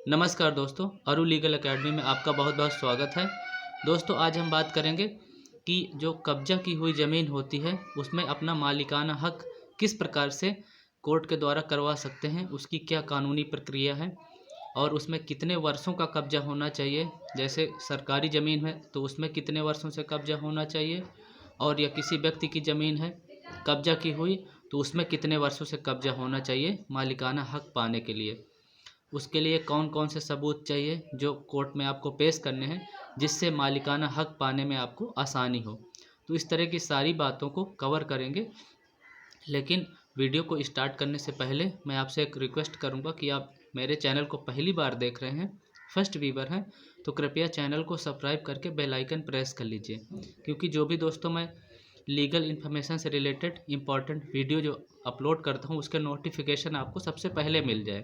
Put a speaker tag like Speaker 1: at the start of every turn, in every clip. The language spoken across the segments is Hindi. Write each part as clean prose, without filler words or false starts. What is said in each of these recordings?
Speaker 1: नमस्कार दोस्तों, अरु लीगल एकेडमी में आपका बहुत बहुत स्वागत है। दोस्तों, आज हम बात करेंगे कि जो कब्जा की हुई ज़मीन होती है उसमें अपना मालिकाना हक किस प्रकार से कोर्ट के द्वारा करवा सकते हैं, उसकी क्या कानूनी प्रक्रिया है और उसमें कितने वर्षों का कब्जा होना चाहिए। जैसे सरकारी ज़मीन है तो उसमें कितने वर्षों से कब्जा होना चाहिए, और या किसी व्यक्ति की ज़मीन है कब्जा की हुई तो उसमें कितने वर्षों से कब्जा होना चाहिए मालिकाना हक पाने के लिए। उसके लिए कौन कौन से सबूत चाहिए जो कोर्ट में आपको पेश करने हैं, जिससे मालिकाना हक पाने में आपको आसानी हो। तो इस तरह की सारी बातों को कवर करेंगे। लेकिन वीडियो को स्टार्ट करने से पहले मैं आपसे एक रिक्वेस्ट करूंगा कि आप मेरे चैनल को पहली बार देख रहे हैं, फर्स्ट व्यूवर हैं, तो कृपया चैनल को सब्सक्राइब करके बेल आइकन प्रेस कर लीजिए, क्योंकि जो भी दोस्तों मैं लीगल इन्फॉर्मेशन से रिलेटेड इम्पॉर्टेंट वीडियो जो अपलोड करता हूँ उसके नोटिफिकेशन आपको सबसे पहले मिल जाए।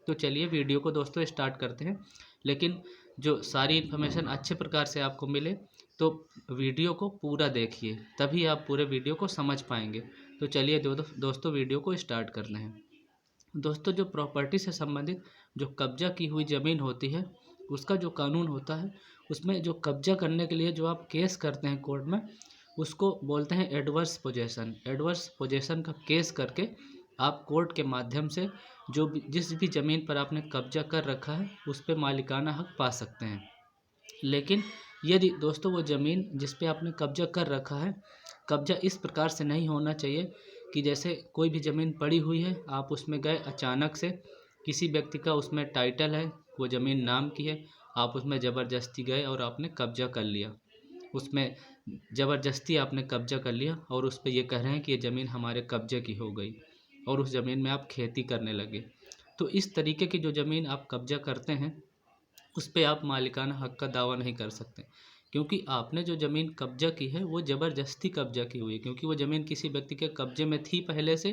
Speaker 1: तो चलिए वीडियो को दोस्तों स्टार्ट करते हैं। लेकिन जो सारी इन्फॉर्मेशन अच्छे प्रकार से आपको मिले तो वीडियो को पूरा देखिए, तभी आप पूरे वीडियो को समझ पाएंगे। तो चलिए दोस्तों वीडियो को स्टार्ट करते हैं। दोस्तों, जो प्रॉपर्टी से संबंधित जो कब्जा की हुई ज़मीन होती है उसका जो कानून होता है, उसमें जो कब्जा करने के लिए जो आप केस करते हैं कोर्ट में, उसको बोलते हैं एडवर्स पोजेसन। एडवर्स पोजेसन का केस करके आप कोर्ट के माध्यम से जो भी जिस भी ज़मीन पर आपने कब्जा कर रखा है उस पर मालिकाना हक पा सकते हैं। लेकिन यदि दोस्तों वो ज़मीन जिस पे आपने कब्जा कर रखा है, कब्जा इस प्रकार से नहीं होना चाहिए कि जैसे कोई भी ज़मीन पड़ी हुई है, आप उसमें गए अचानक से, किसी व्यक्ति का उसमें टाइटल है, वो ज़मीन नाम की है, आप उसमें ज़बरदस्ती गए और आपने कब्जा कर लिया। उसमें ज़बरदस्ती आपने कब्जा कर लिया और उस पे ये कह रहे हैं कि ये ज़मीन हमारे कब्जे की हो गई और उस ज़मीन में आप खेती करने लगे। तो इस तरीके की जो ज़मीन आप कब्जा करते हैं उस पे आप मालिकाना हक का दावा नहीं कर सकते, क्योंकि आपने जो ज़मीन कब्जा की है वो ज़बरदस्ती कब्जा की हुई है, क्योंकि वो ज़मीन किसी व्यक्ति के कब्जे में थी पहले से,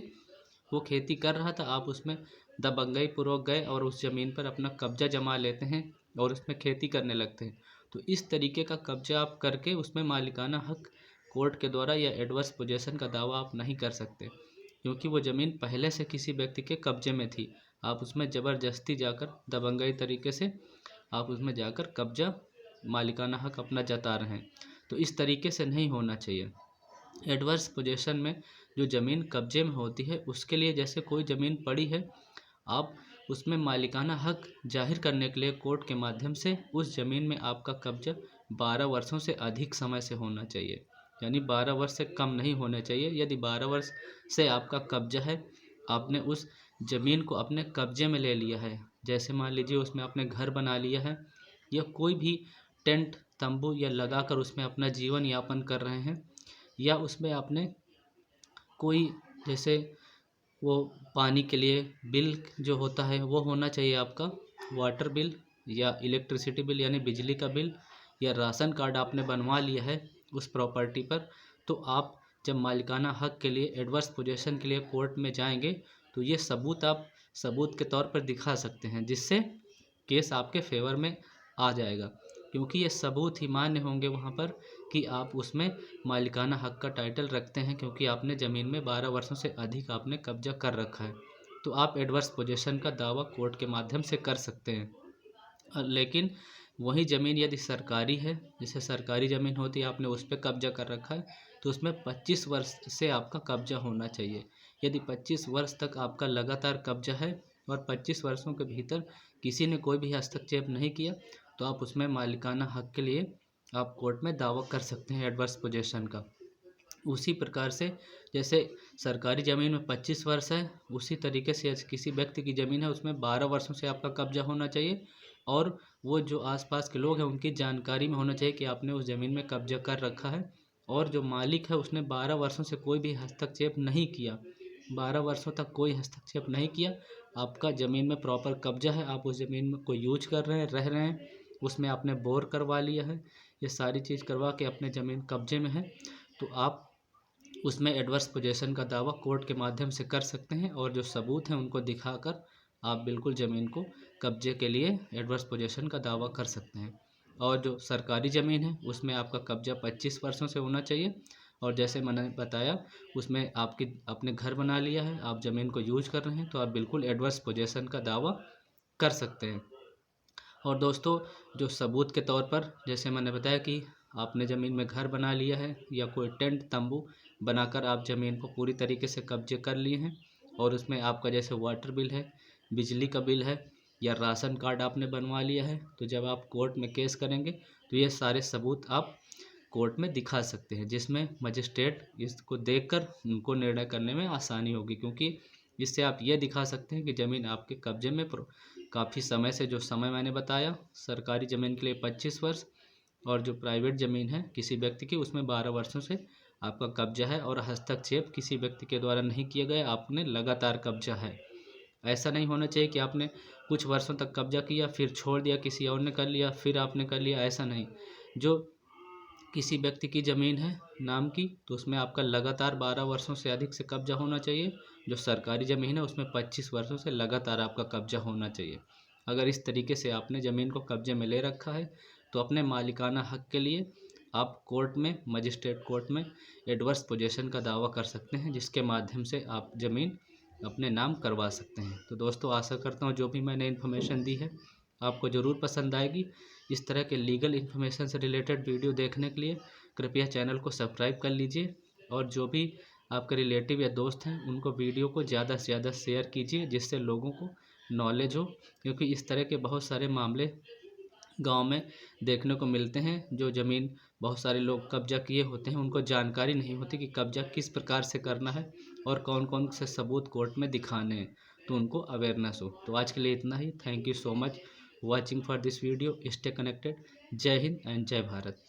Speaker 1: वो खेती कर रहा था, आप उसमें दबंगई पूर्वक गए और उस ज़मीन पर अपना कब्जा जमा लेते हैं और उसमें खेती करने लगते हैं। तो इस तरीके का कब्जा आप करके उसमें मालिकाना हक कोर्ट के द्वारा या एडवर्स पोजेसन का दावा आप नहीं कर सकते, क्योंकि वो ज़मीन पहले से किसी व्यक्ति के कब्जे में थी। आप उसमें ज़बरदस्ती जाकर दबंगई तरीके से आप उसमें जाकर कब्जा मालिकाना हक अपना जता रहे हैं। तो इस तरीके से नहीं होना चाहिए। एडवर्स पोजेसन में जो ज़मीन कब्जे में होती है उसके लिए, जैसे कोई ज़मीन पड़ी है, आप उसमें मालिकाना हक जाहिर करने के लिए कोर्ट के माध्यम से उस ज़मीन में आपका कब्जा 12 वर्षों से अधिक समय से होना चाहिए, यानी 12 वर्ष से कम नहीं होने चाहिए। यदि 12 वर्ष से आपका कब्जा है, आपने उस ज़मीन को अपने कब्जे में ले लिया है, जैसे मान लीजिए उसमें आपने घर बना लिया है या कोई भी टेंट तंबू या लगाकर उसमें अपना जीवन यापन कर रहे हैं, या उसमें आपने कोई जैसे वो पानी के लिए बिल जो होता है वो होना चाहिए आपका, वाटर बिल या इलेक्ट्रिसिटी बिल यानी बिजली का बिल, या राशन कार्ड आपने बनवा लिया है उस प्रॉपर्टी पर, तो आप जब मालिकाना हक के लिए एडवर्स पोजेसन के लिए कोर्ट में जाएंगे तो ये सबूत आप सबूत के तौर पर दिखा सकते हैं, जिससे केस आपके फेवर में आ जाएगा, क्योंकि ये सबूत ही मान्य होंगे वहाँ पर कि आप उसमें मालिकाना हक का टाइटल रखते हैं, क्योंकि आपने ज़मीन में 12 वर्षों से अधिक आपने कब्जा कर रखा है। तो आप एडवर्स पोजेसन का दावा कोर्ट के माध्यम से कर सकते हैं। लेकिन वही ज़मीन यदि सरकारी है, जैसे सरकारी ज़मीन होती है, आपने उस पर कब्जा कर रखा है, तो उसमें 25 वर्ष से आपका कब्जा होना चाहिए। यदि 25 वर्ष तक आपका लगातार कब्जा है और 25 वर्षों के भीतर किसी ने कोई भी हस्तक्षेप नहीं किया, तो आप उसमें मालिकाना हक के लिए आप कोर्ट में दावा कर सकते हैं एडवर्स पोजेसन का। उसी प्रकार से जैसे सरकारी ज़मीन में 25 वर्ष है, उसी तरीके से किसी व्यक्ति की ज़मीन है उसमें 12 वर्षों से आपका कब्जा होना चाहिए, और वो जो आसपास के लोग हैं उनकी जानकारी में होना चाहिए कि आपने उस ज़मीन में कब्जा कर रखा है, और जो मालिक है उसने 12 वर्षों से कोई भी हस्तक्षेप नहीं किया, 12 वर्षों तक कोई हस्तक्षेप नहीं किया, आपका ज़मीन में प्रॉपर कब्जा है, आप उस ज़मीन में कोई यूज कर रहे हैं, रह रहे हैं, उसमें आपने बोर करवा लिया है, ये सारी चीज़ करवा के अपने ज़मीन कब्जे में है, तो आप उसमें एडवर्स पोजेसन का दावा कोर्ट के माध्यम से कर सकते हैं, और जो सबूत हैं उनको दिखाकर आप बिल्कुल ज़मीन को कब्जे के लिए एडवर्स पोजेसन का दावा कर सकते हैं। और जो सरकारी ज़मीन है उसमें आपका कब्जा 25 वर्षों से होना चाहिए, और जैसे मैंने बताया उसमें आपकी आपने घर बना लिया है, आप ज़मीन को यूज कर रहे हैं, तो आप बिल्कुल एडवर्स पोजेसन का दावा कर सकते हैं। और दोस्तों, जो सबूत के तौर पर जैसे मैंने बताया कि आपने ज़मीन में घर बना लिया है या कोई टेंट तंबू बनाकर आप ज़मीन को पूरी तरीके से कब्जे कर लिए हैं और उसमें आपका जैसे वाटर बिल है, बिजली का बिल है या राशन कार्ड आपने बनवा लिया है, तो जब आप कोर्ट में केस करेंगे तो ये सारे सबूत आप कोर्ट में दिखा सकते हैं, जिसमें मजिस्ट्रेट इसको देखकर उनको निर्णय करने में आसानी होगी, क्योंकि इससे आप ये दिखा सकते हैं कि ज़मीन आपके कब्जे में काफ़ी समय से, जो समय मैंने बताया सरकारी ज़मीन के लिए 25 वर्ष और जो प्राइवेट ज़मीन है किसी व्यक्ति की उसमें 12 वर्षों से आपका कब्जा है और हस्तक्षेप किसी व्यक्ति के द्वारा नहीं किया गया, आपने लगातार कब्जा है। ऐसा नहीं होना चाहिए कि आपने कुछ वर्षों तक कब्जा किया फिर छोड़ दिया, किसी और ने कर लिया फिर आपने कर लिया, ऐसा नहीं। जो किसी व्यक्ति की ज़मीन है नाम की तो उसमें आपका लगातार 12 वर्षों से अधिक से कब्जा होना चाहिए। जो सरकारी ज़मीन है उसमें 25 वर्षों से लगातार आपका कब्जा होना चाहिए। अगर इस तरीके से आपने ज़मीन को कब्जे में ले रखा है तो अपने मालिकाना हक के लिए आप कोर्ट में, मजिस्ट्रेट कोर्ट में एडवर्स पोजेशन का दावा कर सकते हैं, जिसके माध्यम से आप ज़मीन अपने नाम करवा सकते हैं। तो दोस्तों, आशा करता हूँ जो भी मैंने इन्फॉर्मेशन दी है आपको ज़रूर पसंद आएगी। इस तरह के लीगल इन्फॉर्मेशन से रिलेटेड वीडियो देखने के लिए कृपया चैनल को सब्सक्राइब कर लीजिए और जो भी आपके रिलेटिव या दोस्त हैं उनको वीडियो को ज़्यादा से ज़्यादा शेयर कीजिए, जिससे लोगों को नॉलेज हो, क्योंकि इस तरह के बहुत सारे मामले गांव में देखने को मिलते हैं। जो ज़मीन बहुत सारे लोग कब्जा किए होते हैं उनको जानकारी नहीं होती कि कब्जा किस प्रकार से करना है और कौन कौन से सबूत कोर्ट में दिखाने हैं, तो उनको अवेयरनेस हो। तो आज के लिए इतना ही। Thank you so much watching for this video. Stay connected. जय हिंद एंड जय भारत।